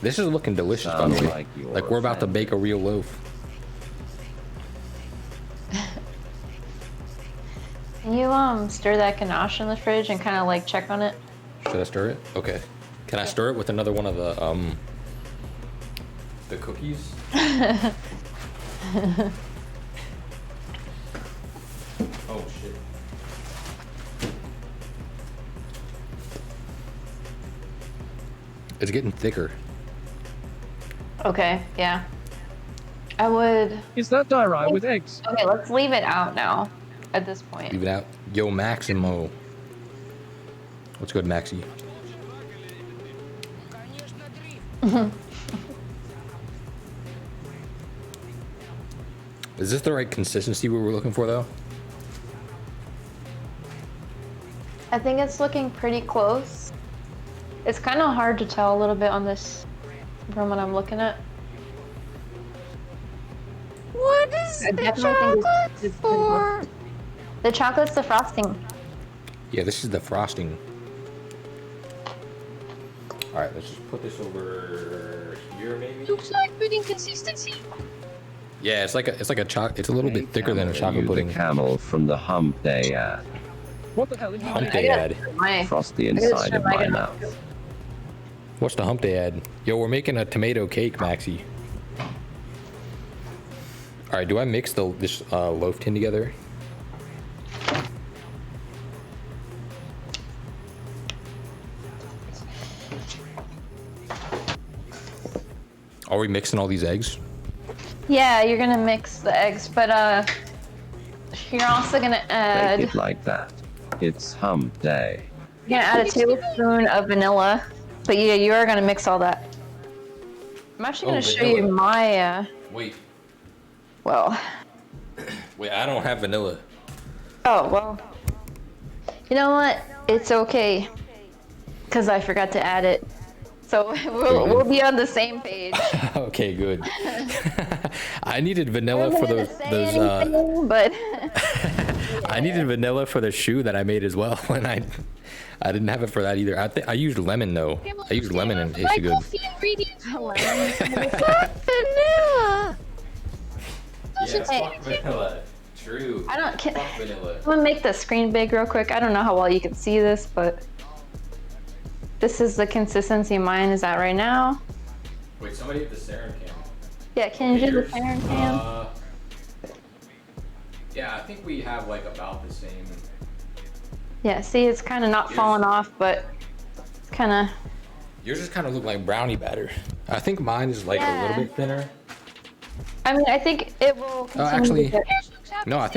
This is looking delicious, by the way. Like we're about to bake a real loaf. Can you stir that ganache in the fridge and kind of like check on it? Should I stir it? Okay. Can I stir it with another one of the cookies? Oh shit. It's getting thicker. Okay, yeah. I would... Is that dye rye with eggs? Okay, let's leave it out now, at this point. Leave it out. Yo, Maximo. What's good, Maxi? Is this the right consistency we were looking for, though? I think it's looking pretty close. It's kind of hard to tell a little bit on this from what I'm looking at. What is the chocolate for? The chocolate's the frosting. Yeah, this is the frosting. All right, let's just put this over here, maybe. Looks like pudding consistency. Yeah, it's like a it's a little bit thicker than a chocolate pudding. The camel from the hump day ad. What the hell is Hump day ad. Frost the inside of my mouth. What's the hump day ad? Yo, we're making a tomato cake, Maxi. All right, do I mix this loaf tin together? Are we mixing all these eggs? Yeah, you're gonna mix the eggs, but you're also gonna add... Make it like that. It's hump day. You're gonna add a tablespoon of vanilla. But yeah, you are gonna mix all that. I'm actually gonna show you my, Wait. well... Wait, I don't have vanilla. Oh, well... You know what? It's okay. Because I forgot to add it. So we'll be on the same page. Okay, good. I needed vanilla for those but I needed vanilla for the shoe that I made as well, and I didn't have it for that either. I used lemon though. I used lemon and it tasted good. Vanilla. Yeah, fuck vanilla. True. I don't care. Fuck vanilla. I'm gonna make the screen big real quick. I don't know how well you can see this, but this is the consistency mine is at right now. Wait, somebody hit the sarin cam. Yeah, can you do the sarin cam? Yeah, I think we have like about the same. Yeah, see, it's kind of not falling off, but it's kind of... Yours just kind of look like brownie batter. I think mine is like a little bit thinner. I mean, I think it will continue actually, to get... no, I think